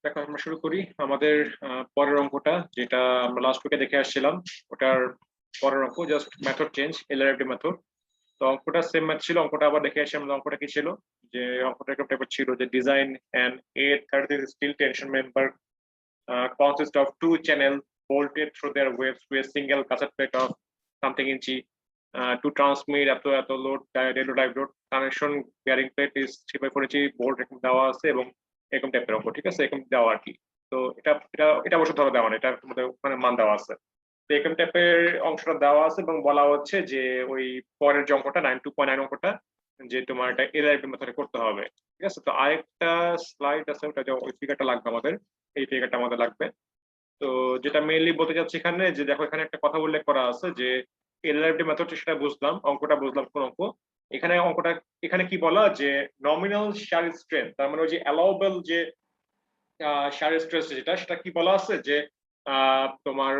দেখো আমরা শুরু করি আমাদের পরের অঙ্কটা, যেটা আমরা লাস্ট উইকে দেখে আসছিলাম। ওটার পরের অঙ্ক জাস্ট মেথড চেঞ্জ, এলআরএফডি মেথড। তো অঙ্কটা সেম ম্যাথ ছিল, অঙ্কটা আবার দেখে আসি আমরা। অঙ্কটা কি ছিল, যে অঙ্কটা এরকম টাইপের ছিল যে design an 830 steel tension member consist of two channels bolted through their waves to a single cassette plate of something inch to transmit এত load radio type load connection bearing plate is 3/4 inch bolt এরকম দেওয়া আছে, এবং এরকম টাইপের অঙ্ক, ঠিক আছে, এরকম দেওয়া আর কি। তো এটা এটা এটা অবশ্য ধরো দেওয়া না, এটা তোমাদের ওখানে মান দেওয়া আছে। তো এরকম টাইপের অংশটা দেওয়া আছে এবং বলা হচ্ছে যে ওই পরের যে অঙ্কটা 9.2.9 অঙ্কটা, যে তোমার এটা এলআরএফডি মেথডে করতে হবে। ঠিক আছে, তো আরেকটা স্লাইড আছে, ওটা যে ওই ফিগারটা লাগবে আমাদের, এই ফিগারটা আমাদের লাগবে। তো যেটা মেইনলি বলতে চাচ্ছি এখানে, যে দেখো এখানে একটা কথা উল্লেখ করা আছে যে এলআরএফডি মেথড, সেটা বুঝলাম, অঙ্কটা বুঝলাম কোন অঙ্ক। এখানে অঙ্কটা এখানে কি বলা যে নমিনাল শার স্ট্রেংথ, তার মানে ওই যে অ্যালাউবেল যে শার স্ট্রেস যেটা, সেটা কি বলা আছে যে তোমার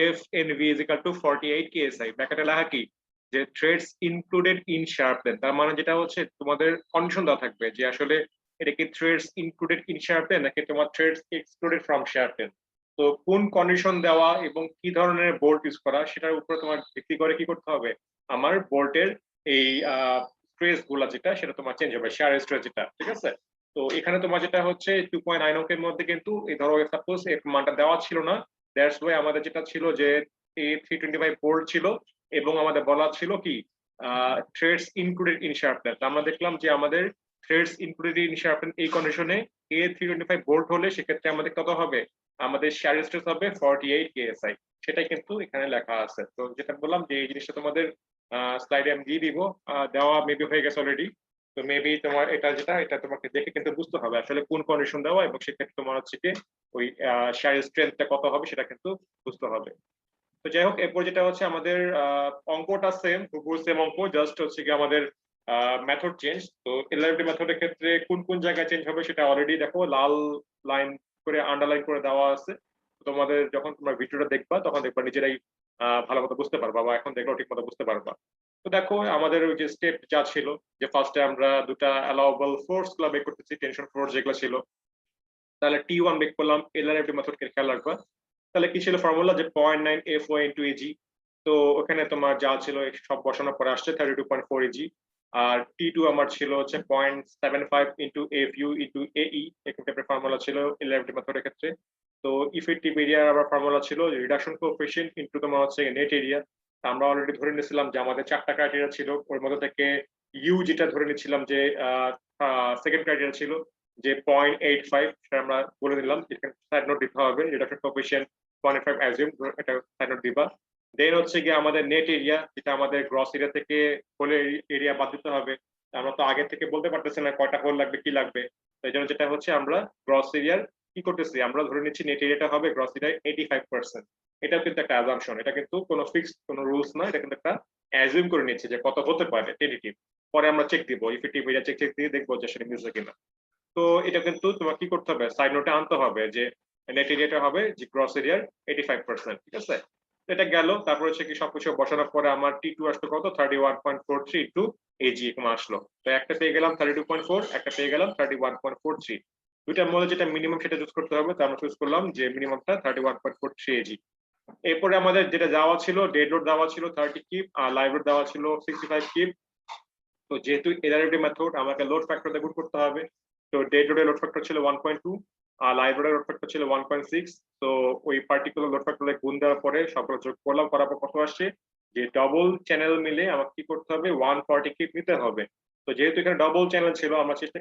F N V is equal to 48 KSI, ব্র্যাকেটে লেখা কি যে থ্রেডস ইনক্লুডেড ইন শার্পনেস। তার মানে যেটা হচ্ছে তোমাদের কন্ডিশন দেওয়া থাকবে যে আসলে এটা কি থ্রেডস ইনক্লুডেড ইন শার্পনেস নাকি তোমার থ্রেডস এক্সক্লুডেড ফ্রম শার্পনেস। তো কোন কন্ডিশন দেওয়া এবং কি ধরনের বোল্ট ইউজ করা, সেটার উপরে তোমার ভিত্তি করে কি করতে হবে, আমার বোল্টের এই স্ট্রেস গুলা যেটা, সেটা তোমার চেঞ্জ হবে, শার স্ট্রেস যেটা, ঠিক আছে। তো এখানে তোমার যেটা হচ্ছে 2.9 অঙ্কের মধ্যে কিন্তু এই ধরো সাপোজ এর মানটা দেওয়া ছিল না, দ্যাটস ওয়াই আমাদের যেটা ছিল যে এ 325 ভোল্ট ছিল, এবং আমাদের বলা ছিল কি থ্রেডস ইনক্লুডেড ইন শার্পনেস। আমরা দেখলাম যে আমাদের থ্রেডস ইনক্লুডেড ইন শার্পনেস এই কন্ডিশনে এ 325 ভোল্ট হলে সেক্ষেত্রে আমাদের কত হবে, আমাদের শার স্ট্রেস হবে 48 কেএসআই। সেটাই কিন্তু এখানে লেখা আছে। তো যেটা বললাম যে এই জিনিসটা তোমাদের স্লাইডে আমি দিয়ে দিব, দেওয়া মেবি হয়ে গেছে অলরেডি। তো মেবি তোমার এটা যেটা, এটা তোমাকে দেখে কিন্তু বুঝতে হবে আসলে কোন কন্ডিশন দেওয়া, এবং সেক্ষেত্রে তোমার হচ্ছে কি ওই শার স্ট্রেংথটা কত হবে সেটা কিন্তু বুঝতে হবে। তো যাই হোক, এরপর যেটা হচ্ছে আমাদের অঙ্কটা সেম, হুবহু সেম অঙ্ক, জাস্ট হচ্ছে কি আমাদের মেথড চেঞ্জ। তো এলআরএফডি মেথডের ক্ষেত্রে কোন কোন জায়গায় চেঞ্জ হবে সেটা অলরেডি দেখো লাল লাইন করে আন্ডারলাইন করে দেওয়া আছে। তোমাদের যখন তোমরা ভিডিওটা দেখবা তখন দেখবা নিজেরাই ভালো মতো বুঝতে পারবা, বা এখন দেখলেও ঠিক মতো বুঝতে পারবা। তো দেখো আমাদের ওই যে স্টেপ যা ছিল, যে ফার্স্টে আমরা দুটা অ্যালাউবল ফোর্স গুলা বের করতেছি, টেনশন ফোর্স যেগুলো ছিল, তাহলে টি1 বের করলাম, এলআরএফডি মেথড কে খেয়াল রাখবা। তাহলে কি ছিল ফর্মুলা, যে 0.9 এফ ও ইন্টু এজি। তো ওখানে তোমার যা ছিল সব বসানোর পরে আসছে 32.4 এজি। আর টি2 আমার ছিল হচ্ছে 0.75 ইন্টু এফ ইউ ইন্টু এই, এরকম টাইপের ফর্মুলা ছিল এলআরএফডি মেথডের ক্ষেত্রে। তো ইফেক্টিভ এরিয়ার আবার ফর্মুলা ছিল রিডাকশন কোএফিসিয়েন্ট ইন্টু তোমার হচ্ছে নেট এরিয়া। আমরা অলরেডি ধরে নিয়েছিলাম যে আমাদের চারটা ক্রাইটেরিয়া ছিল, ওর মধ্যে থেকে ইউ যেটা ধরে নিচ্ছিলাম যে সেকেন্ড ক্রাইটেরিয়া ছিল যে 0.85, সেটা আমরা বলে দিলাম, সাইড নোট দিতে হবে, রিডাকশন কোএফিসিয়েন্ট 0.5 অ্যাজিউম, এটা সাইড নোট দিবা। দেন হচ্ছে গিয়ে আমাদের নেট এরিয়া, যেটা আমাদের গ্রস এরিয়া থেকে হোলের এরিয়া বাদ দিতে হবে। আমরা তো আগে থেকে বলতে পারতেছি না কয়টা হোল লাগবে কি লাগবে, এই জন্য যেটা হচ্ছে আমরা গ্রস এরিয়ার কি করতেছি, আমরা ধরে নিচ্ছি নেট এরিয়াটা হবে গ্রস এরিয়া 85%। এটাও কিন্তু একটা অ্যাজাম্পশন, এটা কিন্তু কোনো ফিক্সড কোনো রুলস না, এটা কিন্তু একটা অ্যাজিউম করে নিচ্ছে যে কত হতে পারে টেন্টেটিভ। পরে আমরা চেক দিব, ইফেক্টিভ এরিয়া চেক দিয়ে দেখবো যে সেটা মিলছে কিনা। তো এটা কিন্তু তোমার কি করতে হবে, সাইড নোটে আনতে হবে যে নেট এরিয়াটা হবে যে গ্রস এরিয়ার 85%, ঠিক আছে। এটা গেল, তারপর হচ্ছে কি সবকিছু বসানোর পরে আমার টি2 আসলো কত, 31.43 ইন্টু এজি এরকম আসলো। তো একটা পেয়ে গেলাম 32.4, একটা পেয়ে গেলাম 31.43। দুইটার মধ্যে যেটা মিনিমাম সেটা চুজ করতে হবে, তো আমরা চুজ করলাম যে মিনিমামটা 31.43 এজি। এরপরে আমাদের যেটা দেওয়া ছিল, ডেড লোড দেওয়া ছিল 30 কিপ, আর লাইভ লোড দেওয়া ছিল 65 কিপ। তো যেহেতু এলআরএফডি মেথড, আমাকে লোড ফ্যাক্টর দিয়ে গুণ করতে হবে। তো ডেড লোডের লোড ফ্যাক্টর ছিল 1.2, আর লাইভ লোডের লোড ফ্যাক্টর ছিল 1.6। তো ওই পার্টিকুলার লোড ফ্যাক্টরে গুণ দেওয়ার পরে সবগুলো যোগ করলাম, করার পর কত আসছে, যে ডবল চ্যানেল মিলে আমাকে কি করতে হবে, 140 কিপ নিতে হবে। তো যেহেতু এখানে ডবল চ্যানেল ছিল,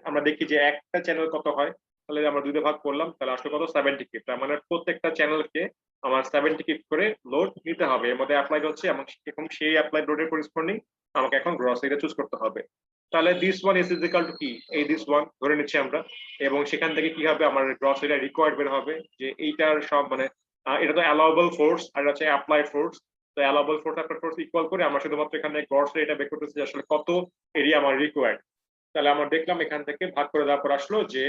আমরা দেখি যে একটা চ্যানেল কত হয়, তাহলে আমরা দুটো ভাগ করলাম, তাহলে আসলে কত, 70 কিপ। তার মানে প্রত্যেকটা চ্যানেলকে আমার 70 কিপ করে লোড নিতে হবে। এর মধ্যে অ্যাপ্লাইড হচ্ছে, এবং সেই অ্যাপ্লাইড লোডের করেসপন্ডিং আমাকে এখন গ্রস এরিয়া চুজ করতে হবে। তাহলে this one is equal two কি, এই দিস ওয়ান ধরে নিচ্ছি আমরা, এবং সেখান থেকে কি হবে, আমার গ্রস এরিয়া রিকোয়ার্ড বের হবে যে এইটার সব মানে এটা তো অ্যালাউবল ফোর্স আর হচ্ছে অ্যাপ্লাইড ফোর্স। তো allowable force applied force equal করে আমরা শুধুমাত্র এখানে গ্রস এরিয়াটা বের করতেছি যে আসলে কত এরিয়া আমার রিকোয়ার্ড। তাহলে আমরা দেখলাম এখান থেকে ভাগ করে দেওয়ার পর আসলো যে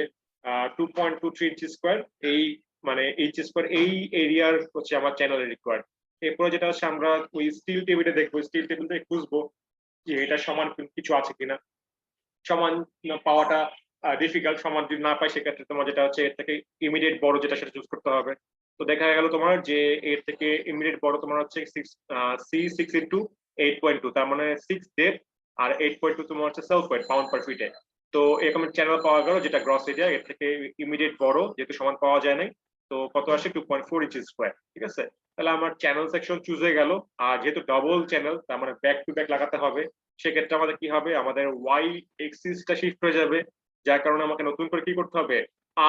2.23 ইঞ্চি স্কোয়ার, এই মানে ইঞ্চি স্কোয়ার এই এরিয়ার হচ্ছে আমার চ্যানেলের রিকোয়ার্ড। এরপরে যেটা হচ্ছে আমরা ওই স্টিল টেবিলে দেখবো, স্টিল টেবিল থেকে খুঁজবো যে এটা সমান কিছু আছে কিনা, সমান পাওয়াটা ডিফিকাল্ট সমান যদি না পাই সেক্ষেত্রে তোমার যেটা হচ্ছে এর থেকে ইমিডিয়েট বড় যেটা সেটা চুজ করতে হবে। তো দেখা গেল তোমার যে এর থেকে ইমিডিয়েট বড় তোমার হচ্ছে C6 × 8.2, তার মানে 6 ডেপ, আর 8.2 তোমার হচ্ছে সেলফ ওয়েট পাউন্ড পার ফিটে। তো এরকম চ্যানেল পাওয়া গেল যেটা গ্রস এরিয়া এর থেকে ইমিডিয়েট বড়, যেহেতু সমান পাওয়া যায় নাই, তো কত আসে 2.4 ইঞ্চি স্কোয়ার। ঠিক আছে, তাহলে আমার চ্যানেল সেকশন চুজ হয়ে গেল। আর যেহেতু ডবল চ্যানেল তার মানে ব্যাক টু ব্যাক লাগাতে হবে, সেক্ষেত্রে আমাদের কি হবে, আমাদের ওয়াই এক্সিসটা শিফট হয়ে যাবে, যার কারণে আমাকে নতুন করে কি করতে হবে,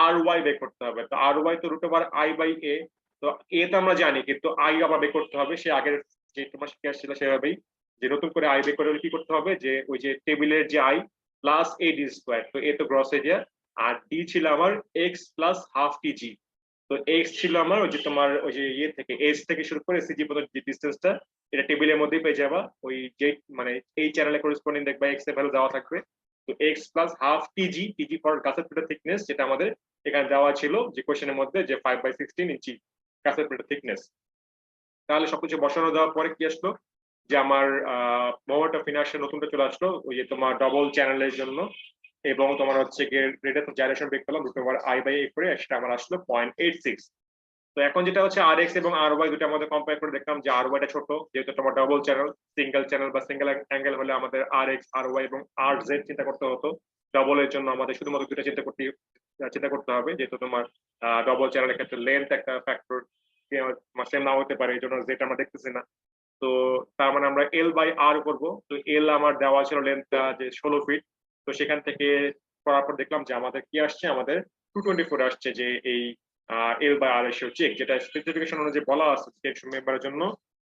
আর ওয়াই বের করতে হবে। তো আর ওয়াই তো √i/a, তো এ তো আমরা জানি, কিন্তু আই আবার বের করতে হবে সে আগের যে তোমার শিখে আসছিল সেভাবেই, যে নতুন করে আই বের করে কি করতে হবে, যে ওই যে টেবিলের যে I plus A D square, তো এ তো গ্রস এরিয়া, আর ডি ছিল আমার এক্স প্লাস হাফ টিজি। তো এক্স ছিল আমার ওই যে তোমার ওই যে ইয়ে থেকে এস থেকে শুরু করে সিজি পর্যন্ত যে ডিস্টেন্সটা, এটা টেবিলের মধ্যেই পেয়ে যাবা, ওই যে মানে এই চ্যানেলে করেসপন্ডিং দেখবা এক্স এর ভ্যালু দেওয়া থাকবে। তো এক্স প্লাস হাফ টিজি, টিজি ফর গাছের প্লেটের থিকনেস, যেটা আমাদের এখানে দেওয়া ছিল যে কোশ্চেনের মধ্যে, যে 5/16 ইঞ্চি গাছের প্লেটের থিকনেস। তাহলে সবকিছু বসানো দেওয়ার পরে কি আসলো, যে আমার মোমেন্ট অফ ইনার্শিয়া নতুনটা চলে আসলো ওই যে তোমার ডবল চ্যানেলের জন্য, এবং তোমার হচ্ছে গিয়ে রেট অফ জাইরেশন বের করলাম √i/a করে, সেটা আমার আসলো 0.86। তো এখন যেটা হচ্ছে আর এক্স এবং আর ওয়াই দুটো আমাদের কম্পেয়ার করে দেখলাম যে আর ওয়াইটা ছোট, যেহেতু তোমার ডবল চ্যানেল, সিঙ্গেল চ্যানেল বা সিঙ্গেল অ্যাঙ্গেল হলে আমাদের আর এক্স আর ওয়াই এবং আর জেড চিন্তা করতে হতো। ডবলের জন্য আমাদের শুধুমাত্র দুটো চিন্তা করতে হবে, যেহেতু তোমার ডবল চ্যানেলের ক্ষেত্রে লেন্থ একটা ফ্যাক্টর সেম নাও হতে পারে, এই জন্য জেড আমরা দেখতেছি না। তো তার মানে আমরা L/R করবো। তো এল আমার দেওয়া ছিল লেন্থটা যে 16 ফিট, তো সেখান থেকে করার পর দেখলাম যে আমাদের কি আসছে, আমাদের 224 আসছে, যে এই L/R রেশিও চেক, যেটা স্পেসিফিকেশন অনুযায়ী বলা আছে টেনশন মেম্বারের জন্য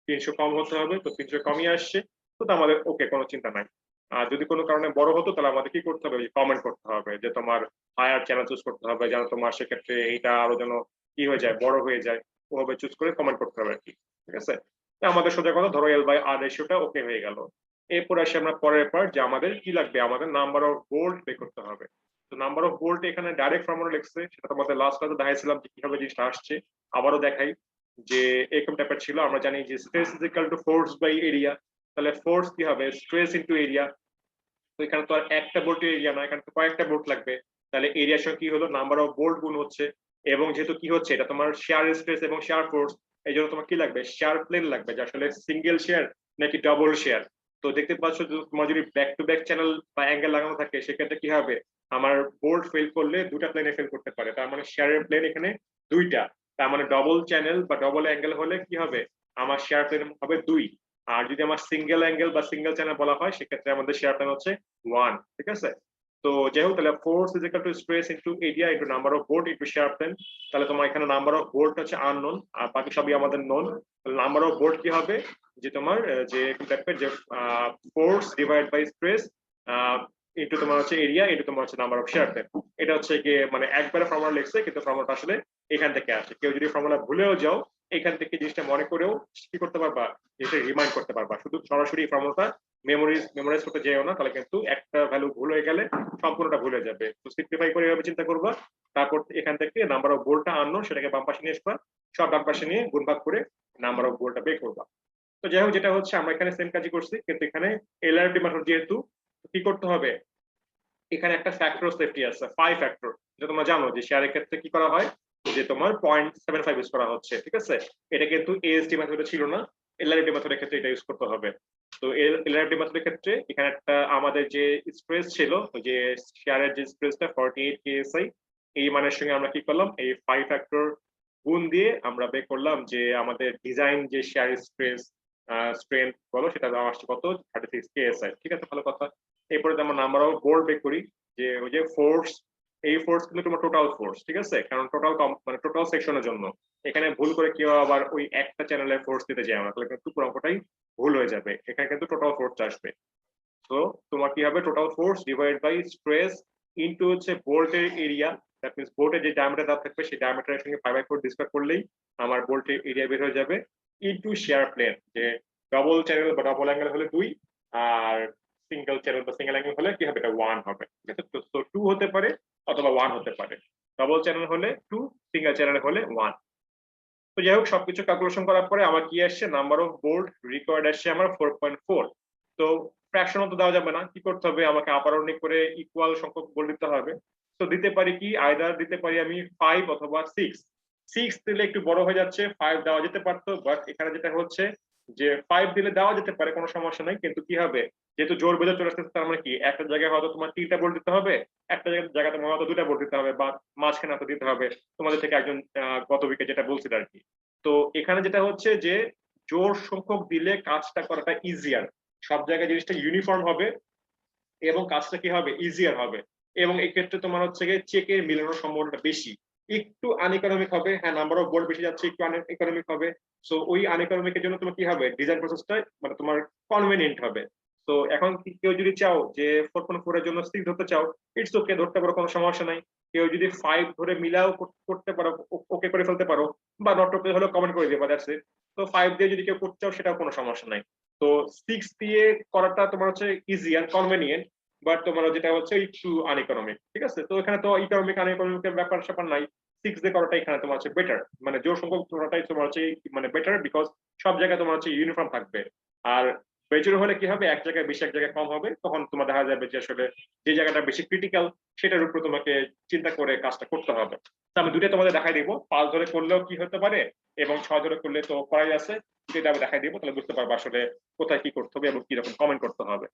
300 কম হতে হবে, তো 300 কমই আসছে। তো আমাদের ওকে, কোনো চিন্তা নাই। আর যদি কোনো কারণে বড় হতো তাহলে আমাদের কি করতে হবে, কমেন্ট করতে হবে, যে তোমার হায়ার চ্যানেল চুজ করতে হবে, যেন তোমার সেক্ষেত্রে এইটা আরো যেন কি হয়ে যায়, বড় হয়ে যায়, ওভাবে চুজ করে কমেন্ট করতে হবে আর কি। ঠিক আছে, আমাদের সোজা কথা ধরো L/R রেশিওটা ওকে হয়ে গেল। এরপর আসি আমরা পরের পার্ট, যে আমাদের কি লাগবে, আমাদের নাম্বার অফ বোল্ট বের করতে হবে। তো নাম্বার অফ বোল্ট এখানে ডাইরেক্ট ফর্মুলা লিখছে, সেটা তোমাদের লাস্ট ক্লাসে দেখাইছিলাম যে কিভাবে জিনিসটা আসছে, আবারও দেখাই। যে এরকম টাইপের ছিল, আমরা জানি যে stress is equal to force by area, তাহলে ফোর্স কি হবে, স্ট্রেস ইনটু এরিয়া। তো এখানে তো আর একটা বোল্টের এরিয়া না, এখানে তো কয়েকটা বোল্ট লাগবে, তাহলে এরিয়ার সঙ্গে কি হলো, নাম্বার অফ বোল্ট গুণ হচ্ছে। এবং যেহেতু কি হচ্ছে, এটা তোমার শেয়ার স্ট্রেস এবং শেয়ার ফোর্স, এই জন্য তোমার কি লাগবে, শেয়ার প্লেন লাগবে, যে আসলে সিঙ্গেল শেয়ার নাকি ডবল শেয়ার। তো দেখতে পাচ্ছ তোমার যদি ব্যাক টু ব্যাক চ্যানেল বা অ্যাঙ্গেল লাগানো থাকে, সেক্ষেত্রে কি হবে, আমার বোল্ট ফেল করলে দুটা প্লেনে ফেল করতে পারে, তার মানে শেয়ারের প্লেন এখানে দুইটা। তার মানে ডবল চ্যানেল বা ডবল অ্যাঙ্গেল হলে কি হবে, আমার শেয়ার প্লেন হবে 2। আর যদি আমার সিঙ্গেল অ্যাঙ্গেল বা সিঙ্গেল চ্যানেল বলা হয়, সেক্ষেত্রে আমাদের শেয়ার প্লেন হচ্ছে 1। ঠিক আছে, তো যাই হোক, তাহলে force is equal to stress into area into number of bolt into shear plane. তাহলে তোমার এখানে নাম্বার অফ বোল্ট হচ্ছে আননোন, আর বাকি সবই আমাদের নোন। নাম্বার অফ বোল্ট কি হবে, যে তোমার যে টাইপের যে force divide by stress into তোমার হচ্ছে এরিয়া ইনটু তোমার হচ্ছে নাম্বার অফ শেয়ার প্লেন। এটা হচ্ছে গিয়ে মানে একবারে ফর্মুলা লিখছে, কিন্তু ফর্মুলাটা আসলে এখান থেকে আসে। কেউ যদি ফর্মুলা ভুলেও যাও, এখান থেকে জিনিসটা মনে করেও কি করতে পারবা, যেটা রিমাইন্ড করতে পারবা। শুধু সরাসরি ফর্মুলাটা মেমোরাইজ করতে যেও না, তাহলে কিন্তু একটা ভ্যালু ভুল হয়ে গেলে সম্পূর্ণটা ভুলে যাবে। তো সিম্পলিফাই করে এভাবে চিন্তা করবা। তারপর এখান থেকে নাম্বার অফ বোল্টটা আননো, সেটাকে বাম পাশে নিয়ে আসবা, সব ডান পাশে নিয়ে গুণ ভাগ করে নাম্বার অফ বোল্টটা বের করবা। তো যাই হোক, যেটা হচ্ছে আমরা এখানে সেম কাজই করছি, কিন্তু এখানে এলআরডি মেথড যেহেতু, কি করতে হবে, এখানে একটা ফ্যাক্টর সেফটি আছে, 5 ফ্যাক্টর, যেটা তোমরা জানো যে শেয়ারের ক্ষেত্রে কি করা হয়, যে তোমার 0.75 ইউজ করা হচ্ছে। ঠিক আছে, এটা কিন্তু এএসডি মেথডে ছিল না, এলআরডি মেথডের ক্ষেত্রে এটা ইউজ করতে হবে। তো এলআরডি মেথডের ক্ষেত্রে এখানে একটা আমাদের যে স্ট্রেস ছিল, যে শেয়ারের যে স্ট্রেসটা 48 কেএসআই, এই মানের সঙ্গে আমরা কি করলাম, এই 5 ফ্যাক্টর গুণ দিয়ে আমরা বের করলাম যে আমাদের ডিজাইন যে শেয়ার স্ট্রেস স্ট্রেংথ বলো, সেটা আসছে কত, 36 কেএসআই। ঠিক আছে, ভালো কথা। এরপরে আমরা নাম্বার অফ বোল্ট বের করি, যে ওই যে ফোর্স, এই ফোর্স কিন্তু তোমার টোটাল ফোর্স। ঠিক আছে, কারণ টোটাল মানে টোটাল সেকশনের জন্য, এখানে ভুল করে কেউ আবার ওই একটা চ্যানেলে ফোর্স দিতে যায় আমরা, তাহলে কিন্তু পুরো অঙ্কটাই ভুল হয়ে যাবে। এখানে কিন্তু টোটাল ফোর্স আসবে। তো তোমার কি হবে, total force divide by stress into হচ্ছে বোল্টের এরিয়া, দ্যাট মিন্স বোল্টের যে ডায়ামিটার দেওয়া থাকবে, সেই ডায়ামিটারের সঙ্গে 5/4 ডিভাইড করলেই আমার বোল্টের এরিয়া বের হয়ে যাবে, ইনটু শেয়ার প্লেন, যে ডবল চ্যানেল বা ডবল অ্যাঙ্গেল হলে 2, আর সিঙ্গেল চ্যানেল বা সিঙ্গেল অ্যাঙ্গেল হলে কি হবে, এটা 1 হবে। ঠিক আছে, তো 2 হতে পারে অথবা 1 হতে পারে, ডবল চ্যানেল হলে 2, সিঙ্গেল চ্যানেল হলে 1। তো যাই হোক, সবকিছু ক্যালকুলেশন করার পরে আমার কি আসছে, নাম্বার অফ বোল্ট রিকোয়ার্ড আসছে আমার 4.4। তো ফ্র্যাকশনও তো দেওয়া যাবে না, কি করতে হবে, আমাকে আপারণিক করে ইকুয়াল সংখ্যক বোল্ট দিতে হবে। তো দিতে পারি কি, আইদার দিতে পারি আমি 5 অথবা 6। 6 দিলে একটু বড় হয়ে যাচ্ছে, 5 দেওয়া যেতে পারতো, বাট এখানে যেটা হচ্ছে যে 5 দিলে দেওয়া যেতে পারে, কোনো সমস্যা নাই, কিন্তু কি হবে, যেহেতু জোর বেঁধে চলে আসতেছে, তার মানে কি একটা জায়গায় হয়তো তোমার 3টা বোল্ট দিতে হবে, একটা জায়গায় তোমার হয়তো 2টা বোল্ট দিতে হবে, বা মাঝখানে হয়তো দিতে হবে তোমাদের থেকে একজন গত উইকে যেটা বলছিল আর কি। তো এখানে যেটা হচ্ছে যে জোর সংখ্যক দিলে কাজটা করাটা ইজিয়ার, সব জায়গায় জিনিসটা ইউনিফর্ম হবে এবং কাজটা কি হবে, ইজিয়ার হবে। এবং এই ক্ষেত্রে তোমার হচ্ছে গিয়ে চেকের মিলানোর সম্ভাবনাটা বেশি। একটু আনইকোনমিক হবে, হ্যাঁ, নাম্বার অফ বোর্ড বেশি যাচ্ছে, একটু আনইকোনমিক হবে। সো ওই আনইকোনমিকের জন্য তোমার কি হবে, ডিজাইন প্রসেসটা মানে তোমার কনভেনিয়েন্ট হবে। তো এখন কেউ যদি চাও যে 4.4 এর জন্য 6 ধরতে চাও, ইটস ওকে, ধরতে পারো, কোনো সমস্যা নাই। কেউ যদি 5 ধরে মিলাও করতে পারো, ওকে করে ফেলতে পারো, বা নট ওকে হলেও কমেন্ট করে দিবা, দ্যাটস ইট। তো 5 দিয়ে যদি কেউ করতে চাও, সেটাও কোনো সমস্যা নাই। তো 6 দিয়ে করাটা তোমার হচ্ছে ইজি আর কনভেনিয়েন্ট, বাট তোমার যেটা হচ্ছে একটু আনইকোনমিক, ঠিক আছে। তো এখানে তো ইকোনমিক আনইকোনমিকের ব্যাপার স্যাপার নাই, 6 দিয়ে করাটা এখানে তোমার হচ্ছে বেটার, মানে জোর সংখ্যক ধরাটাই তোমার হচ্ছে মানে বেটার, বিকজ সব জায়গায় তোমার হচ্ছে ইউনিফর্ম থাকবে। আর বেজোর হলে কি হবে, এক জায়গায় বেশি এক জায়গায় কম হবে, তখন তোমার দেখা যাবে যে আসলে যে জায়গাটা বেশি ক্রিটিক্যাল সেটার উপরে তোমাকে চিন্তা করে কাজটা করতে হবে। তো আমি দুটো তোমাদের দেখাই দিব, 5 ধরে করলেও কি হতে পারে এবং 6 ধরে করলে তো করাই আছে, যেটা আমি দেখাই দিব, তাহলে বুঝতে পারবো আসলে কোথায় কি করতে হবে এবং কিরকম কমেন্ট করতে হবে।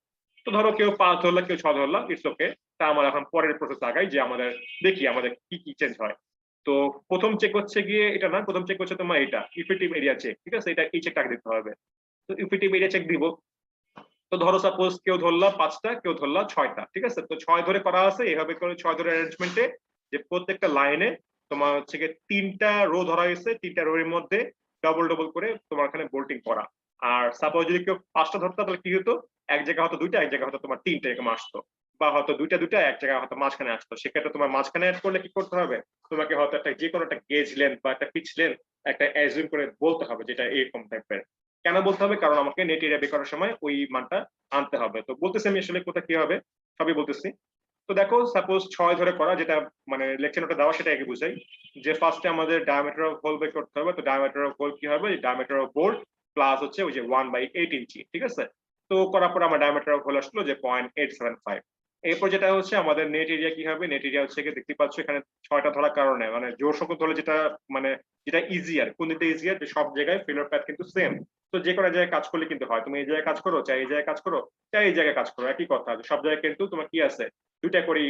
তো ধরো কেউ 5 ধরলো, কেউ 6 ধরলো, ইটস ওকে। তা আমরা এখন পরের প্রসেস আগাই, যে আমাদের দেখি আমাদের কি কি চেঞ্জ হয়। তো প্রথম চেক হচ্ছে গিয়ে এটা না, প্রথম চেক হচ্ছে তোমার এটা ইফেক্টিভ এরিয়া চেক, ঠিক আছে, এটা এই চেকটা দিতে হবে। তো ইফেক্টিভ এরিয়া চেক দিব। তো ধরো সাপোজ কেউ ধরলা 5টা, কেউ ধরলা 6টা, ঠিক আছে। তো 6 ধরে করা আছে, এইভাবে করে 6 ধরে অ্যারেঞ্জমেন্টে যে প্রত্যেকটা লাইনে তোমার হচ্ছে গিয়ে 3টা রো ধরা হয়েছে, 3টা রো এর মধ্যে ডবল ডবল করে তোমার এখানে বোল্টিং করা। আর সাপোজ যদি কেউ 5টা ধরতো, তাহলে কি হতো, এক জায়গায় হয়তো 2টা, এক জায়গায় হয়তো তোমার 3টা এরকম আসতো, বা হয়তো 2টা 2টা এক জায়গায় হয়তো মাঝখানে আসতো। সেক্ষেত্রে তোমার মাঝখানে অ্যাড করলে কি করতে হবে, তোমাকে হয়তো একটা যে কোনো একটা গেজ লেন্থ বা একটা পিচ লেন্থ একটা অ্যাজিউম করে বলতে হবে, যেটা এরকম টাইপের। কেন বলতে হবে, কারণ আমাকে নেট এরিয়া বের করার সময় ওই মানটা আনতে হবে। তো বলতেছি আমি আসলে কোথায় কি হবে, সবই বলতেছি। তো দেখো সাপোজ 6 ধরে করা, যেটা মানে লেকচার নোটে দেওয়া, সেটা আগে বুঝাই। যে ফার্স্টে আমাদের ডায়ামিটার অফ হোল বের করতে হবে। তো ডায়ামিটার অফ হোল কি হবে, ডায়ামিটার অফ বোল্ট প্লাস হচ্ছে ওই যে 1/8 ইঞ্চি, ঠিক আছে। তো করার পর আমার ডায়ামিটার অফ হোল আসলো যে 0.875। এরপর যেটা হচ্ছে আমাদের নেট এরিয়া কি হবে, নেট এরিয়া হচ্ছে দেখতে পাচ্ছ এখানে 6টা ধরার কারণে, মানে জোর সংখ্যক ধরলে যেটা মানে যেটা ইজিয়ার, কোন দিকটা ইজিয়ার, যে সব জায়গায় ফেলোর প্যাথ কিন্তু সেম। তো যে কোনো জায়গায় কাজ করলে কিন্তু হয়, তুমি এই জায়গায় কাজ করো, চাই এই জায়গায় কাজ করো, চাই এই জায়গায় কাজ করো, একই কথা, সব জায়গায় কিন্তু তোমার কি আছে, 2টা করেই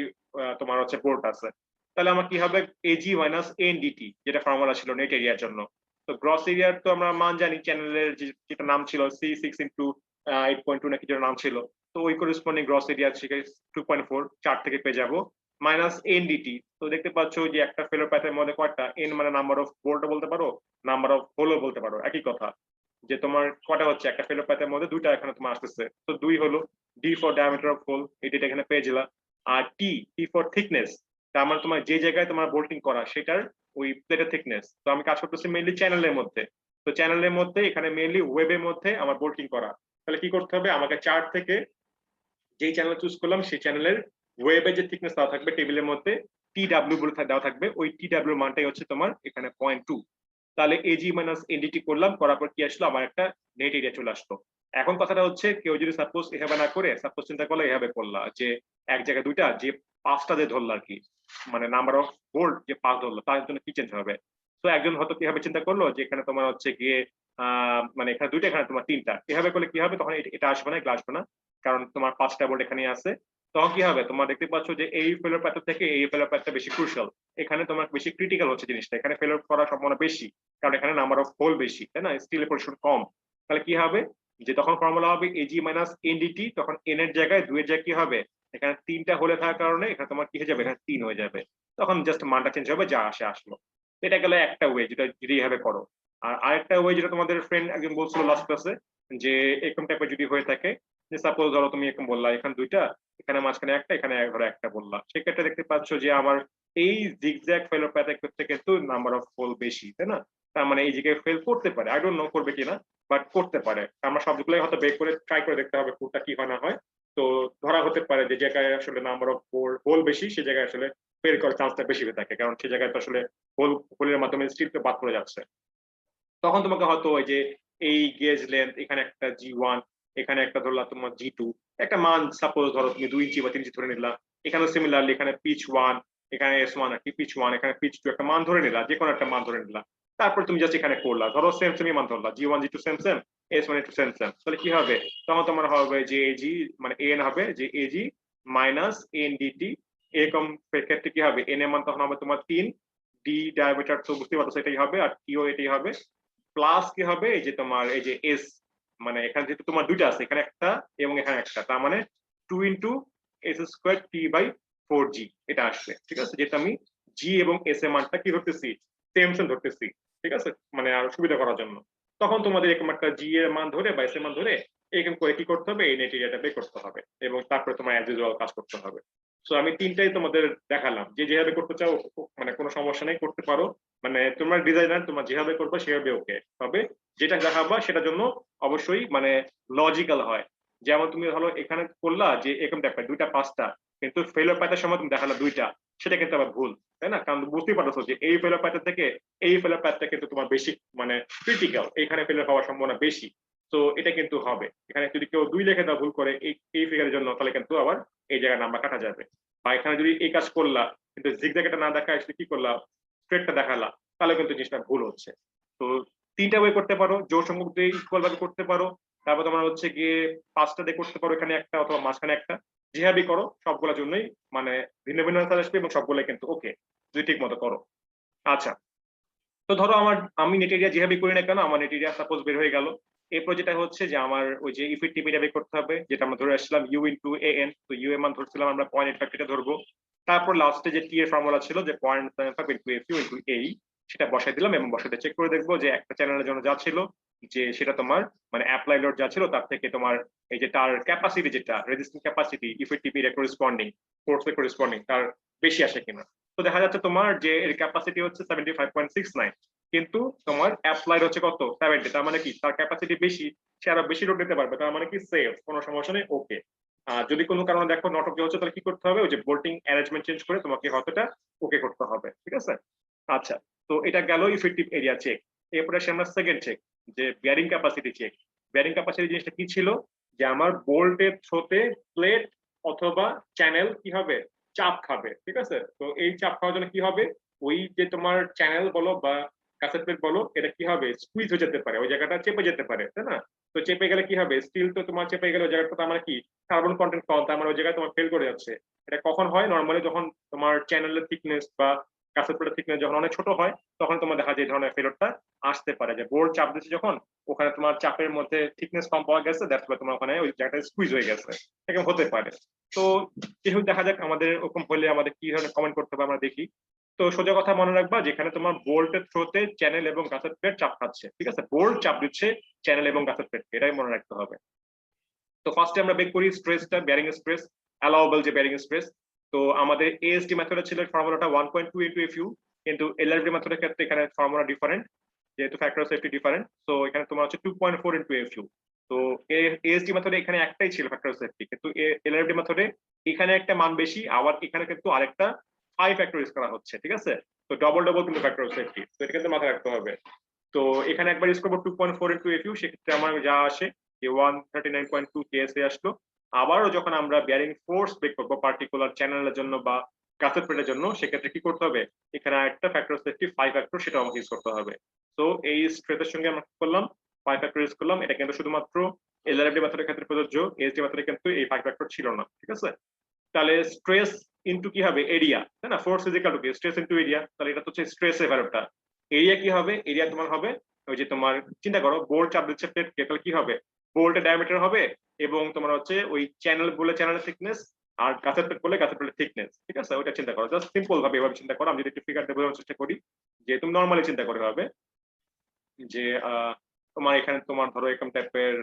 তোমার হচ্ছে বোর্ড আছে। তাহলে আমার কি হবে, এজি মাইনাস এনডিটি, যেটা ফর্মুলা ছিল নেট এরিয়ার জন্য। তো গ্রস এরিয়ার তো আমরা মান জানি, চ্যানেলের যেটা নাম ছিল C6 × 8.2 নাকি যেটা নাম ছিল। তো ওই করেসপন্ডিং গ্রস এরিয়া থেকে 2.4 4 থেকে পেয়ে যাবো, মাইনাস এনডিটি। তো দেখতে পাচ্ছ যে একটা ফেলোর প্যাথের মধ্যে কয়টা, এন মানে নাম্বার অফ বোল্ট বলতে পারো, নাম্বার অফ হোলও বলতে পারো, একই কথা। যে তোমার কটা হচ্ছে, একটা ফেলোর প্যাথের মধ্যে 2টা এখানে তোমার আসতেছে, তো 2 হলো। D for diameter of hole, এটা এখানে পেয়ে গেলা। আর টি, টি ফর থিকনেস, তার মানে তোমার যে জায়গায় তোমার বোল্টিং করা সেটার ওই প্লেটের থিকনেস। তো আমি কাজ করতেছি মেইনলি চ্যানেলের মধ্যে। তো চ্যানেলের মধ্যে এখানে মেইনলি ওয়েবের মধ্যে আমার বোল্টিং করা। তাহলে কি করতে হবে, আমাকে চার্ট থেকে যেই চ্যানেল চুজ করলাম সেই চ্যানেলের ওয়েবে যে থিকনেস দেওয়া থাকবে টেবিলের মধ্যে, টিডাব্লিউ বলে দেওয়া থাকবে, ওই টিডাব্লিউ মানটাই হচ্ছে তোমার এখানে 0.2। তাহলে এজি মাইনাস এনডিটি করলাম, করার পর কি আসলো, আমার একটা নেট এরিয়া চলে আসলো। এখন কথাটা হচ্ছে, কেউ যদি সাপোজ এভাবে না করে, সাপোজ চিন্তা করলে এভাবে করলা যে এক জায়গায় 2টা, যে 5টা যে ধরলো আর কি, মানে নাম্বার অফ বোল্ট যে 5 ধরলো, তার জন্য কি চেঞ্জ হবে। তো একজন হয়তো কিভাবে চিন্তা করলো যে এখানে তোমার হচ্ছে গিয়ে মানে এখানে 2টা, এখানে তোমার 3টা, এভাবে করলে কি হবে, তখন এটা আসবে না, এগুলো আসবে না, কারণ তোমার 5টা বোল্ট এখানে আছে। তখন কি হবে, তোমার দেখতে পাচ্ছ যে এই ফেলোর প্যাথ থেকে এই ফেলোর প্যাথটা বেশি ক্রুশাল, এখানে তোমার বেশি ক্রিটিক্যাল হচ্ছে জিনিসটা, এখানে ফেলোর করার সম্ভাবনা বেশি, কারণ এখানে নাম্বার অফ হোল বেশি, তাই না, স্টিলের পরিমাণ কম। তাহলে কি হবে, যে তখন ফর্মুলা হবে এজি মাইনাস এনডিটি, তখন এন এর জায়গায় 2 এর জায়গায় কি হবে, এখানে 3টা হলে থাকার কারণে এখানে তোমার কি হয়ে যাবে, এখানে 3 হয়ে যাবে, তখন জাস্ট মানটা চেঞ্জ হবে, যা আসে আসলো। এটা গেলে একটা ওয়ে, যেটা যদি এইভাবে করো। আর আরেকটা ওয়ে, যেটা তোমাদের ফ্রেন্ড একজন বলছিল লাস্ট ক্লাসে, যে এরকম টাইপের যদি হয়ে থাকে, যে সাপোজ ধরো তুমি এরকম বললা এখানে 2টা, এখানে মাঝখানে একটা, এখানে ধরো একটা বললা, সেক্ষেত্রে দেখতে পাচ্ছ যে আমার এই জিগজ্যাগ ফেলোর প্যাথের ক্ষেত্রে কিন্তু নাম্বার অফ হোল বেশি, তাই না। তার মানে এই জায়গায় ফেল করতে পারে, আই ডোন্ট নো করবে কিনা, বাট করতে পারে। আমরা সবগুলোই হয়তো বের করে ট্রাই করে দেখতে হবে কোনটা কি হয় না হয়। তো ধরা হতে পারে যে জায়গায় আসলে নাম্বার অফ হোল বেশি, সে জায়গায় আসলে ফেল করার চান্সটা বেশি হয়ে থাকে, কারণ সে জায়গায় তো আসলে হোলের মাধ্যমে স্টিল তো বাদ পড়ে যাচ্ছে। তখন তোমাকে হয়তো ওই যে এই গেজ লেন্থ, এখানে একটা G1, এখানে একটা ধরলা তোমার G2, একটা মান সাপোজ ধরো তুমি 2 ইঞ্চি বা 3 ইঞ্চি ধরে নিলাম, এখানে সিমিলারলি এখানে পিচ 1, এখানে S1 আর কি পিচ 1, এখানে পিচ 2 একটা মান ধরে নিলা, যে কোনো একটা মান ধরে নিলা। তারপর তুমি জাস্ট এখানে করলা, ধরো সেম সেমই মান Dharla, G1 G2 same same, S1 S2 same same, তাহলে কি হবে? তখন তোমার হবে যে AG মানে AN হবে যে AG মাইনাস NDT, এরকম ক্ষেত্রে কি হবে? N এর মান তখন হবে তোমার 3, D ডায়ামিটার তো বুঝতে পারছো এটাই হবে, আর T ও এটাই হবে, প্লাস কি হবে এই যে তোমার এই যে S, মানে এখানে যেহেতু তোমার দুইটা আছে, এখানে একটা এবং এখানে একটা, তার মানে 2 into S square T by 4G এটা আসবে, ঠিক আছে? যেটা আমি G এবং S এর মানটা কি ধরতেছি? সেম সেম ধরতেছি, ঠিক আছে? মানে আর সুবিধা করার জন্য। তখন তোমাদের এরকম একটা G এর মান ধরে বা S এর মান ধরে এরকম করে কি করতে হবে? এই নেট এরিয়াটা বের করতে হবে এবং তারপরে তোমার অ্যাজ ইউজুয়াল কাজ করতে হবে। সো আমি তিনটাই তোমাদের দেখালাম, যে যেভাবে করতে চাও মানে কোনো সমস্যা নেই, করতে পারো। মানে তোমার ডিজাইনার তোমার যেভাবে করবে সেভাবে ওকে, তবে যেটা দেখাবা সেটার জন্য অবশ্যই মানে লজিক্যাল হয়। যেমন তুমি ধরো এখানে করলা যে এরকম দেখবে দুইটা পাঁচটা, কিন্তু ফেলোর প্যাথের সময় তুমি দেখালা দুইটা, সেটা কিন্তু আবার ভুল, তাই না? কারণ বুঝতেই পারছো যে এই ফেলোর প্যাথের থেকে এই ফেলোর প্যাথটা কিন্তু তোমার বেশি মানে ক্রিটিক্যাল, এখানে ফেলোর হওয়ার সম্ভাবনা বেশি। তো এটা কিন্তু হবে, এখানে যদি কেউ 2 লিখে দাও ভুল করে এই ফিগারের জন্য, তাহলে কিন্তু আবার এই জায়গায় নাম্বার কাটা যাবে। বা এখানে যদি এই কাজ করলা কিন্তু জিগজ্যাগটা না দেখা কি করলা, স্ট্রেটটা দেখালা, তাহলে কিন্তু জিনিসটা ভুল হচ্ছে। তো তিনটা ওয়ে করতে পারো, জোড় সংখ্যক দিয়ে ইকুয়াল ভাবে করতে পারো, তারপর তোমার হচ্ছে গিয়ে পাঁচটা দিয়ে করতে পারো, এখানে একটা অথবা মাঝখানে একটা, যেভাবেই করো সবগুলোর জন্যই মানে ভিন্ন ভিন্ন আনসার আসবে এবং সবগুলোই কিন্তু ওকে, যদি ঠিক মতো করো। আচ্ছা, তো ধরো আমি নেট এরিয়া যেভাবে করি না কেন, আমার নেট এরিয়া সাপোজ বের হয়ে গেল। এরপর যেটা হচ্ছে যে আমার ওই যে ইফেক্টিভ এরিয়া বের করতে হবে, যেটা আমরা ধরে আসলাম ইউ ইন্টু AN, তো ইউ এর মান ধরছিলাম আমরা 0.85, এটা ধরবো। তারপর লাস্টে যে টি এর ফর্মুলা ছিল যে 0.75 ইন্টু FU ইন্টু AE, সেটা বসাই দিলাম এবং বসাতে চেক করে দেখবো যে একটা চ্যানেলের জন্য যা ছিল, যে সেটা তোমার মানে অ্যাপ্লাই লোড যা ছিল তার থেকে তোমার এই যে তার ক্যাপাসিটি, যেটা resistance capacity effective area corresponding, ফোর্সে করেসপন্ডিং, তার বেশি আসে কিনা। তো দেখা যাচ্ছে তোমার যে এর ক্যাপাসিটি হচ্ছে 75.69, কিন্তু তোমার অ্যাপ্লাইড হচ্ছে কত? 70, তার মানে কি তার ক্যাপাসিটি বেশি, সে আরো বেশি লোড নিতে পারবে, তার মানে কি সেফ, কোনো সমস্যা নেই, ওকে। আর যদি কোনো কারণে দেখো নট ওকে হচ্ছে, তাহলে কি করতে হবে? ওই যে বোল্টিং অ্যারেঞ্জমেন্ট চেঞ্জ করে তোমাকে হয়তোটা ওকে করতে হবে, ঠিক আছে? আচ্ছা, তো এটা গেল ইফেক্টিভ এরিয়া চেক। এরপরে আসে আমরা সেকেন্ড চেক, যে bearing capacity check. Bearing capacity জিনিসটা কি ছিল? যে আমার বোল্টের থ্রোতে প্লেট অথবা চ্যানেল কি হবে? চাপ খাবে, ঠিক আছে? তো এই চাপ খাওয়ার জন্য কি হবে? ওই যে তোমার চ্যানেল বলো বা কাঁচের প্লেট বলো, এটা কি হবে? স্কুইজ হয়ে যেতে পারে, ওই জায়গাটা চেপে যেতে পারে, তাই না? তো চেপে গেলে কি হবে? স্টিল তো তোমার চেপে গেলে ওই জায়গাটা, তার মানে কি কার্বন কন্টেন্ট কম, তার মানে ওই জায়গায় তোমার ফেল করে যাচ্ছে। এটা কখন হয়? নর্মালি যখন তোমার চ্যানেলের থিকনেস বা কাঁচের প্লেটের থিকনেস যখন অনেক ছোট হয়, তখন তোমার দেখা যায় এই ধরনের ফেলরটা আসতে পারে, যে বোর্ড চাপ দিচ্ছে যখন, ওখানে তোমার চাপের মধ্যে থিকনেস কম পাওয়া গেছে, দ্যাটস ওয়াই তোমার ওখানে ওই জায়গাটা স্কুইজ হয়ে গেছে, এরকম হতে পারে। তো যেহেতু দেখা যাক আমাদের ওরকম হলে আমাদের কি ধরনের কমেন্ট করতে হবে আমরা দেখি। তো সোজা কথা মনে রাখবা, যেখানে তোমার বোল্টের থ্রোতে চ্যানেল এবং গাছের প্লেট চাপ খাচ্ছে, ঠিক আছে? বোল্ট চাপ দিচ্ছে চ্যানেল এবং গাছের প্লেটকে, এটাই মনে রাখতে হবে। তো ফার্স্টে আমরা বের করি স্ট্রেসটা, বেয়ারিং স্ট্রেস, অ্যালাউয়েবল যে বেয়ারিং স্ট্রেস। তো আমাদের এএসডি মেথডে ছিল ফর্মুলাটা 1.2 ইনটু এফইউ, কিন্তু এলআরডি মেথডের ক্ষেত্রে এখানে ফর্মুলা ডিফারেন্ট, যেহেতু ফ্যাক্টর অফ সেফটি ডিফারেন্ট। তো এখানে তোমার হচ্ছে 2.4 ইনটু এফইউ। তো এএসডি মেথডে এখানে একটাই ছিল ফ্যাক্টর অফ সেফটি, কিন্তু এলআরডি মেথডে এখানে একটা মান বেশি, আবার এখানে কিন্তু আরেকটা 5 ফ্যাক্টর ইউজ করা হচ্ছে, ঠিক আছে? তো ডবল ডবল কিন্তু ফ্যাক্টর অফ সেফটি, তো এটা কিন্তু মাথায় রাখতে হবে। তো এখানে একবার ইউজ করবো 2.4 ইনটু এফইউ, সেক্ষেত্রে আমার যা আসে যে 139.2 কেএসএ আসলো। আবারও যখন আমরা বেয়ারিং ফোর্স বের করবো পার্টিকুলার চ্যানেলের জন্য বা কাঁচের প্লেটের জন্য, সেক্ষেত্রে কি করতে হবে? এখানে একটা ফ্যাক্টর সেফটি 5 ফ্যাক্টর, সেটা আমাকে ইউজ করতে হবে। তো এই স্ট্রেসের সঙ্গে আমরা করলাম 5 ফ্যাক্টর ইউজ করলাম, এটা কিন্তু শুধুমাত্র এলআরএফডি মেথডের ক্ষেত্রে প্রযোজ্য, এসডি মেথডে কিন্তু এই 5 ফ্যাক্টর ছিল না, ঠিক আছে? তাহলে স্ট্রেস ইনটু কি হবে? এরিয়া, তাই না? ফোর্স ইজ ইকুয়াল টু কি? Stress into area. তাহলে এটা তো হচ্ছে স্ট্রেস এর ভ্যালুটা। এরিয়া কি হবে? এরিয়া তোমার হবে ওই যে তোমার চিন্তা করো বোল্ট চাপ দিচ্ছে প্লেটকে, তাহলে কি হবে? বোল্টের ডায়ামিটার হবে এবং তোমার হচ্ছে ওই চ্যানেল বলে চ্যানেলের থিকনেস, আর গাছের প্লেট বলে গাছের প্লেটের থিকনেস, ঠিক আছে? ওইটা চিন্তা করো, জাস্ট সিম্পল ভাবে এভাবে চিন্তা করো। আমি যদি একটু ফিগার দিয়ে বোঝানোর চেষ্টা করি, যে তুমি নর্মালি চিন্তা করে হবে যে তোমার এখানে তোমার ধরো এরকম টাইপের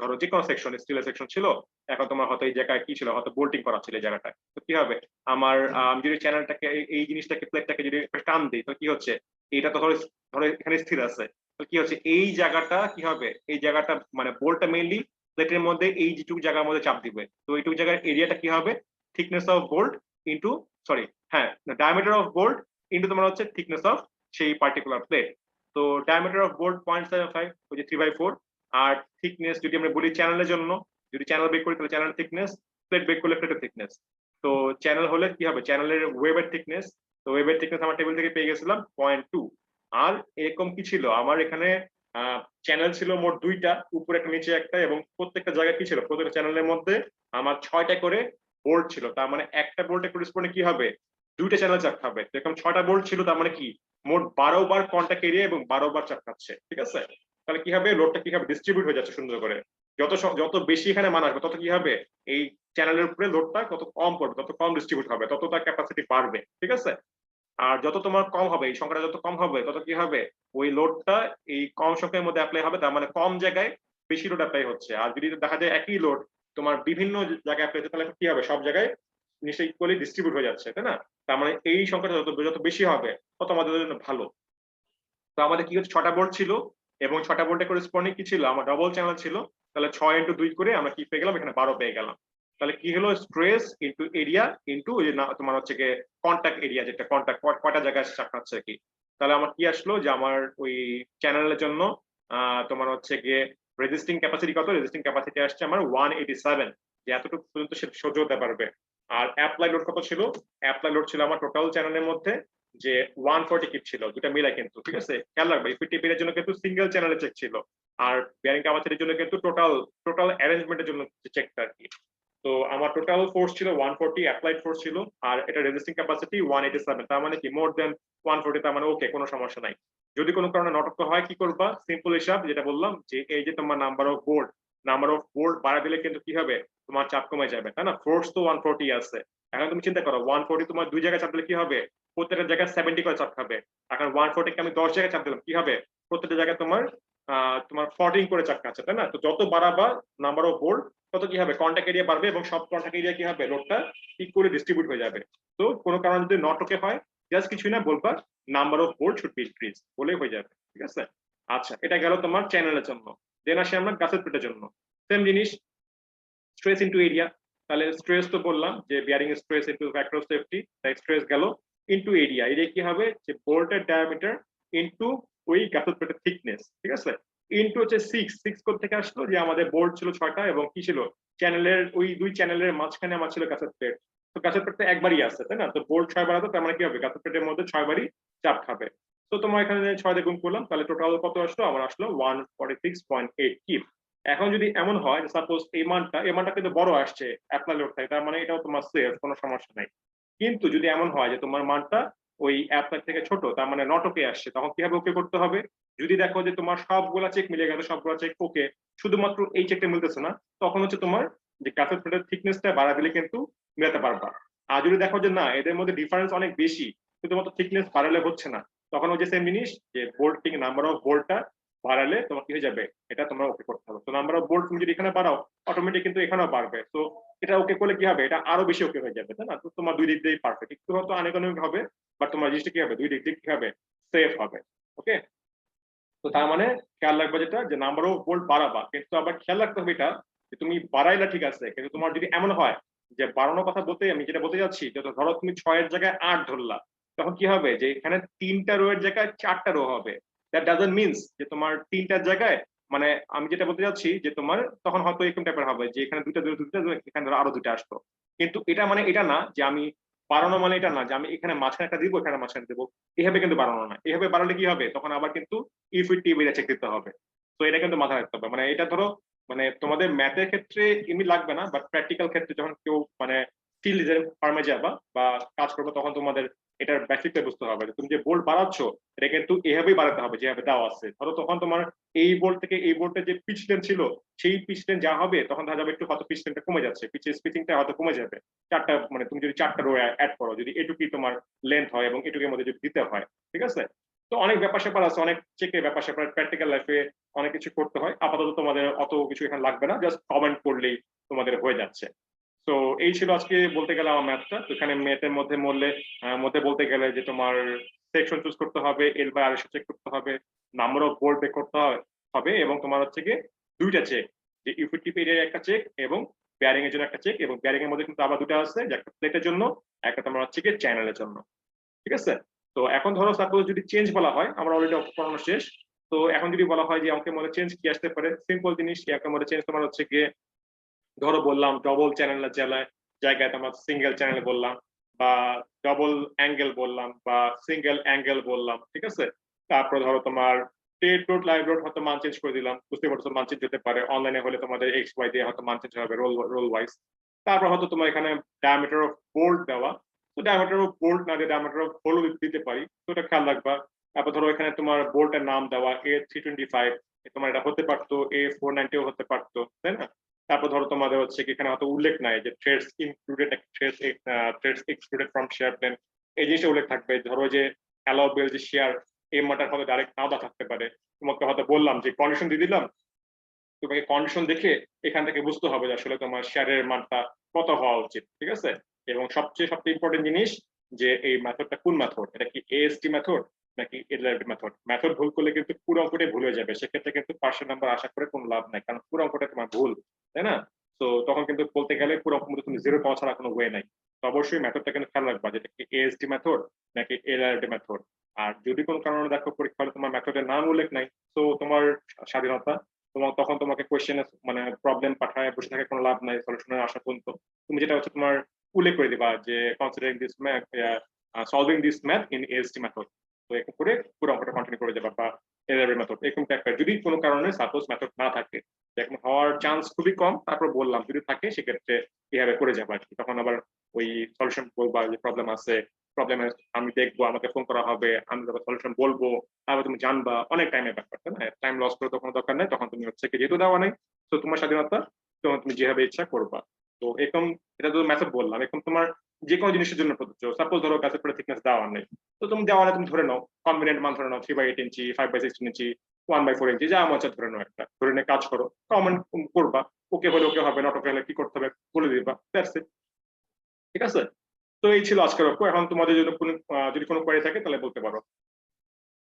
ধরো যে কোনো সেকশন, স্টিলের সেকশন ছিল, এখন তোমার হয়তো এই জায়গায় কি ছিল, হয়তো বোল্টিং করা ছিল এই জায়গাটায়। তো কি হবে? আমার আমি যদি চ্যানেলটাকে এই জিনিসটাকে প্লেটটাকে যদি টান দিই, তো কি হচ্ছে? এটা তো ধরো ধরো এখানে স্থির আছে, তো কি হচ্ছে? এই জায়গাটা কি হবে? এই জায়গাটা মানে বোল্টটা মেইনলি প্লেটের মধ্যে এই যেটুকু জায়গার মধ্যে চাপ দিবে, তো এইটুকু জায়গার এরিয়াটা কি হবে? Thickness of bolt into, sorry হ্যাঁ, ডায়ামিটার অফ বোল্ট ইন্টু তোমার হচ্ছে থিকনেস অফ সেই পার্টিকুলার প্লেট। তো ডায়ামিটার অফ বোল্ট 0.75, ওই যে 3/4। আর থিকনেস যদি আমরা বলি চ্যানেলের জন্য, যদি চ্যানেল বেক করি তাহলে চ্যানেল থিকনেস, প্লেট বেক করলে প্লেটের থিকনেস। তো চ্যানেল হলে কি হবে, চ্যানেলের ওয়েবের থিকনেস, তো ওয়েবের থিকনেস আমার টেবিল থেকে পেয়ে গেছিলাম 0.2। আর এরকম কি ছিল, আমার এখানে চ্যানেল ছিল মোট দুইটা, উপরে একটা নিচে একটা, এবং প্রত্যেকটা জায়গায় কি ছিল, প্রত্যেকটা চ্যানেলের মধ্যে আমার 6টা করে বোল্ট ছিল। তার মানে একটা বোল্টে করেসপন্ডে কি হবে, দুইটা চ্যানেল চাপ খাবে। এরকম 6টা বোল্ট ছিল, তার মানে কি মোট 12 বার কন্টাক্ট এরিয়া এবং 12 বার চাপ খাচ্ছে। ঠিক আছে, তাহলে কি হবে, লোডটা কি হবে, ডিস্ট্রিবিউট হয়ে যাচ্ছে সুন্দর করে। যত বেশি এখানে মান আসবে তত কি হবে, এই চ্যানেলের উপরে লোডটা কত কম পড়বে, তত কম ডিস্ট্রিবিউট হবে, তত তার ক্যাপাসিটি বাড়বে। ঠিক আছে, আর যত তোমার কম হবে, এই সংখ্যাটা যত কম হবে, তত কি হবে, ওই লোডটা এই কম সংখ্যার মধ্যে অ্যাপ্লাই হবে, তার মানে কম জায়গায় বেশি লোড অ্যাপ্লাই হচ্ছে। আর যদি দেখা যায় একই লোড তোমার বিভিন্ন জায়গায় অ্যাপ্লাই হচ্ছে, তাহলে কি হবে, সব জায়গায় নিশ্চয়ই ইকুয়ালি ডিস্ট্রিবিউট হয়ে যাচ্ছে, তাই না? তার মানে এই সংখ্যাটা যত যত বেশি হবে তত আমাদের জন্য ভালো। তো আমাদের কি হচ্ছে, 6টা বোল্ট ছিল, এবং 6টা বোল্টে করেসপন্ডিং কি ছিল, আমার ডবল চ্যানেল ছিল। তাহলে 6 × 2 করে আমরা কি পেয়ে গেলাম, এখানে 12 পেয়ে গেলাম। তাহলে কি হলো, স্ট্রেস ইন্টু এরিয়া ইন্টু ওই যে তোমার হচ্ছে গিয়ে কন্টাক্ট এরিয়া, যেটা কন্টাক্ট কয়টা জায়গায় চাকাচ্ছে কি। তাহলে আমার কি আসলো, যে আমার ওই চ্যানেলের জন্য তোমার হচ্ছে গিয়ে রেজিস্টিং ক্যাপাসিটি কত, রেজিস্টিং ক্যাপাসিটি আসছে আমার 187, যে এতটুকু পর্যন্ত সে সহ্য হতে পারবে। আর অ্যাপ্লাই লোড কত ছিল, অ্যাপ্লাই লোড ছিল আমার টোটাল চ্যানেলের মধ্যে যে 140 কিপ ছিল, দুটা মিলাই কিন্তু। ঠিক আছে, খেয়াল রাখবে, ইফেক্টিভ এর জন্য কিন্তু সিঙ্গেল চ্যানেলে চেক ছিল, আর বিয়ারিং ক্যাপাসিটির জন্য কিন্তু টোটাল অ্যারেঞ্জমেন্টের জন্য চেকটা আর কি। তো আমার টোটাল ফোর্স ছিল 140, অ্যাপ্লাইড ফোর্স ছিল, আর এটা রেজিস্টিং ক্যাপাসিটি 187, তার মানে কি মোর দেন 140, তার মানে ওকে, কোনো সমস্যা নাই। যদি কোনো কারণে নটক হয় কি করবা, সিম্পল হিসাব যেটা বললাম, যে এই যে তোমার নাম্বার অফ বোল্ট বাড়া দিলে কিন্তু কি হবে, তোমার চাপ কমে যাবে, তাই না? ফোর্স তো 140 আছে, এখন তুমি চিন্তা করো 140 তোমার দুই জায়গায় চাপ দিলে কি হবে, প্রত্যেকটা জায়গায় 70 করে চাপ খাবে। এখন 140 কে আমি 10 জায়গায় চাপ দিলাম, কি হবে, প্রত্যেকটা জায়গায় তোমার 14 করে চাপ খাচ্ছে, তাই না? তো যত বাড়াবা নাম্বার অফ বোল্ট, তত কি হবে, কন্টাক্ট এরিয়া বাড়বে, এবং সব কন্টাক্ট এরিয়া কি হবে, লোডটা ইকুয়ালি ডিস্ট্রিবিউট হয়ে যাবে। তো কোনো কারণে যদি নটকে হয়, জাস্ট কিছুই না, বলবা number of bolt should be increase, বলেই হয়ে যাবে। ঠিক আছে, আচ্ছা, এটা গেল তোমার চ্যানেলের জন্য। দেন আসি আমরা গাছের পেটের জন্য, সেম জিনিস, স্ট্রেস ইনটু এরিয়া। তাহলে স্ট্রেস তো বললাম যে bearing stress into factor of safety, তাই স্ট্রেস গেল ইনটু এরিয়া। এরিয়া কি হবে, যে বোল্টের ডায়ামিটার ইনটু ওই গাছের পেটের থিকনেস। ঠিক আছে, ইনটু হচ্ছে 6 কোথা থেকে আসলো, যে আমাদের বোল্ট ছিল 6টা, এবং কি ছিল, চ্যানেলের ওই দুই চ্যানেলের মাঝখানে আমার ছিল গাছের পেট। তো গাছের পেটটা একবারই আছে, তাই না? তো বোল্ট 6 বাড়াতো, তার মানে কি হবে, গাছের পেটের মধ্যে 6 বারই চাপ খাবে। তো তোমার এখানে 6 দিয়ে গুণ করলাম, তাহলে টোটাল কত আসলো, আমার আসলো 146.8 কিপ। এখন যদি এমন হয়, সাপোজ এই মানটা কিন্তু বড় আসছে অ্যাপ্লাই লোড থেকে, তার মানে এটাও তোমার সেফ, কোনো সমস্যা নাই। কিন্তু যদি এমন হয় যে তোমার মানটা ওই অ্যাপ্লাই থেকে ছোট, তার মানে নট ওকে আসছে, তখন কি হবে, ওকে করতে হবে। যদি দেখো যে তোমার সবগুলা চেক মিলে গেছে, সবগুলা চেক ওকে, শুধুমাত্র এই চেকটা মিলতেছে না, তখন হচ্ছে তোমার যে কাঁচের থ্রেডের থিকনেসটা বাড়া দিলে কিন্তু মেলাতে পারবা। আর যদি দেখো যে না, এদের মধ্যে ডিফারেন্স অনেক বেশি, শুধুমাত্র থিকনেস বাড়ালে হচ্ছে না, তখন ওই যে সেম জিনিস, যে বোল্টিং নাম্বার অফ বোল্টটা বাড়ালে তোমার কি হয়ে যাবে, এটা তোমরা ওকে করতে হবে। তো নাম্বার অফ বোল্ট তুমি যদি এখানে বাড়াও, অটোমেটিক কিন্তু এখানেও বাড়বে। তো এটা ওকে করলে কি হবে, এটা আরো বেশি ওকে হয়ে যাবে, তাই না? তো তোমার দুই দিক দিয়েই পারফেক্ট, একটু হয়তো আনুষ্ঠানিক হবে, বাট তোমার জিনিসটা কি হবে, দুই দিক দিয়ে কি হবে, সেফ হবে। ওকে, তো তার মানে খেয়াল রাখবে যেটা, যে নাম্বার অফ বোল্ট বাড়াবা, কিন্তু আবার খেয়াল রাখতে হবে এটা, যে তুমি বাড়াইলা ঠিক আছে, কিন্তু তোমার যদি এমন হয় যে বাড়ানোর কথা বলতে, আমি যেটা বলতে যাচ্ছি, যে ধরো তুমি 6 এর জায়গায় 8 ধরলা, তখন কি হবে, যে এখানে 3টা রো এর জায়গায় 4টা রো হবে। দ্যাট ডাজন্ট মিনস যে তোমার 3টার জায়গায়, মানে আমি যেটা বলতে যাচ্ছি, যে তোমার তখন হয়তো এরকম টাইপের হবে, যে এখানে দুইটা এখানে ধরো আরো দুইটা আসতো। কিন্তু এটা মানে এটা না যে আমি বাড়ানো, মানে এটা না যে আমি এখানে মাঝখানে একটা দিব, এখানে মাঝখানে দেবো, এভাবে কিন্তু বাড়ানো না। এভাবে বাড়ালে কি হবে, তখন আবার কিন্তু ইফেক্টিভ এরিয়া চেক দিতে হবে। তো এটা কিন্তু মাথায় রাখতে হবে, মানে এটা ধরো, মানে তোমাদের ম্যাথের ক্ষেত্রে এমনি লাগবে না, বাট প্র্যাকটিক্যাল ক্ষেত্রে যখন কেউ মানে ফিল্ড ফার্মে যাবা বা কাজ করবে, তখন তোমাদের এটার বেসিকটা বুঝতে হবে, যে তুমি যে বোল্ট বাড়াচ্ছ, এটা কিন্তু এভাবেই বাড়াতে হবে যেভাবে দেওয়া আছে। ধরো তখন তোমার এই বোল্ট থেকে এই বোল্টের যে পিচ লেন ছিল, সেই পিচ লেন যা হবে, তখন দেখা যাবে একটু হয়তো পিচ লেনটা কমে যাচ্ছে, পিচের স্পেসিংটা হয়তো কমে যাবে। চারটা, মানে তুমি যদি 4টা রো অ্যাড করো, যদি এটুকুই তোমার লেন্থ হয় এবং এটুকুর মধ্যে যদি দিতে হয়। ঠিক আছে, তো অনেক ব্যাপার স্যাপার আছে, অনেক চেকের ব্যাপার স্যাপার, প্র্যাকটিক্যাল লাইফে অনেক কিছু করতে হয়। আপাতত তোমাদের অত কিছু এখানে লাগবে না, জাস্ট কমেন্ট করলেই তোমাদের হয়ে যাচ্ছে। তো এই ছিল আজকে বলতে গেলে আমার ম্যাথটা। তো এখানে ম্যাথের মধ্যে বলতে গেলে যে তোমার সেকশন চুজ করতে হবে, এল বাই আর চেক করতে হবে, নাম্বার অফ বোল্ট বের করতে হবে, এবং তোমার হচ্ছে কি দুইটা চেক, যে ইফেক্টিভ এরিয়ার একটা চেক এবং বেয়ারিং এর জন্য একটা চেক, এবং বেয়ারিং এর মধ্যে কিন্তু আবার দুটো আছে, যে একটা প্লেটের জন্য, একটা তোমার হচ্ছে কি চ্যানেলের জন্য। ঠিক আছে, তো এখন ধরো সাপোজ যদি চেঞ্জ বলা হয়, আমরা অলরেডি পড়ানো শেষ। তো এখন যদি বলা হয় যে অঙ্কের মধ্যে চেঞ্জ কি আসতে পারে, সিম্পল জিনিস, কি অঙ্কের মধ্যে চেঞ্জ তোমার হচ্ছে গিয়ে, ধরো বললাম ডবল চ্যানেলের জায়গায় জায়গায় তোমার সিঙ্গেল চ্যানেল বললাম বা ডবল অ্যাঙ্গেল বললাম বা সিঙ্গেল অ্যাঙ্গেল বললাম, ঠিক আছে। তারপর ধরো তোমার টেট রোড লাইভ রোড হয়তো মান চেঞ্জ করে দিলাম, বুঝতে পারছো মান চেঞ্জ হতে পারে, অনলাইনে হলে তোমাদের এক্স ওয়াই দিয়ে হয়তো মান চেঞ্জ হবে রোল ওয়াইজ। তারপর হয়তো তোমার এখানে ডায়ামিটার অফ বোল্ট দেওয়া, তো ডায়ামিটার অফ বোল্ট না দিয়ে ডায়ামিটার অফ হোল দিতে পারি, তো এটা খেয়াল রাখবা। তারপর ধরো এখানে তোমার বোল্টের নাম দেওয়া A325, তোমার এটা হতে পারতো A490 হতে পারতো, তাই না। তারপর ধরো তোমাদের হচ্ছে কি এখানে হয়তো উল্লেখ নাই যে threads included, threads excluded from share plan, এই জিনিসটা উল্লেখ থাকবে। ধরো যে অ্যালাউবেল যে শেয়ার এই মাটার হয়তো ডাইরেক্ট নাও দেওয়া থাকতে পারে, তোমাকে হয়তো বললাম যে কন্ডিশন দিয়ে দিলাম, তোমাকে কন্ডিশন দেখে এখান থেকে বুঝতে হবে যে আসলে তোমার শেয়ারের মানটা কত হওয়া উচিত, ঠিক আছে। এবং সবচেয়ে ইম্পর্টেন্ট জিনিস যে এই মেথডটা কোন মেথড, এটা কি এএসটি মেথড নাকি এলআরডি মেথড। মেথড ভুল করলে কিন্তু পুরো অঙ্কটাই ভুল হয়ে যাবে, সেক্ষেত্রে কিন্তু পার্সেন্ট নাম্বার আশা করে কোনো লাভ নাই, কারণ পুরো অঙ্কটা তোমার ভুল, তাই না। তো তখন কিন্তু বলতে গেলে পুরো অঙ্ক মধ্যে তুমি জিরো পাওয়া ছাড়া কোনো ওয়ে নাই। তো অবশ্যই মেথডটা কিন্তু খেয়াল রাখবা, যেটা কি এএসডি মেথড নাকি এলআরডি মেথড। আর যদি কোনো কারণে দেখো পরীক্ষা হলে তোমার মেথডের নাম উল্লেখ নাই, তো তোমার স্বাধীনতা, তোমার তখন তোমাকে কোয়েশ্চেনে মানে প্রবলেম পাঠায় বসে থাকে কোনো লাভ নাই, সলিউশনের আশা পর্যন্ত তুমি যেটা হচ্ছে তোমার উল্লেখ করে দিবা যে considering this math, solving this math in AST method. তো এরকম করে পুরো অঙ্কটা কন্টিনিউ করে যাবা, বা এলআরবি মেথড এরকম টাইপের। যদি কোনো কারণে সাপোজ মেথড না থাকে, এখন হওয়ার চান্স খুবই কম, তারপর বললাম যদি থাকে সেক্ষেত্রে কিভাবে করে যাবা আর কি। তখন আবার ওই সলিউশন বলবা যে প্রবলেম আছে, প্রবলেমের আমি দেখবো, আমাকে ফোন করা হবে, আমি তারপর সলিউশন বলবো, তারপর তুমি জানবা, অনেক টাইমের ব্যাপার, তাই না। টাইম লস করে তো কোনো দরকার নেই, তখন তুমি হচ্ছে কি যেহেতু দেওয়া নেই, তো তোমার স্বাধীনতা, তখন তুমি যেভাবে ইচ্ছা করবা। তো এরকম, এটা তো মেথড বললাম, এরকম তোমার যে কোনো জিনিসের জন্য প্রযোজ্য। সাপোজ ধরো গাছের পরে থিকনেস দেওয়া নেই, তো তুমি দেওয়ালে তুমি ধরে নাও কনভিনিয়েন্ট মান ধরে নাও 3/8 ইঞ্চি, 5/16 ইঞ্চি, 1/4 ইঞ্চি, যা মনে ধরে নাও, একটা ধরে নিয়ে কাজ করো, কমেন্ট করবা, ওকে হলে ওকে হবে, নট ওকে হলে কি করতে হবে বলে দিবা, দ্যাটস ইট, ঠিক আছে। তো এই ছিল আজকের অঙ্ক। এখন তোমাদের যদি কোনো কোয়ারি থাকে তাহলে বলতে পারো।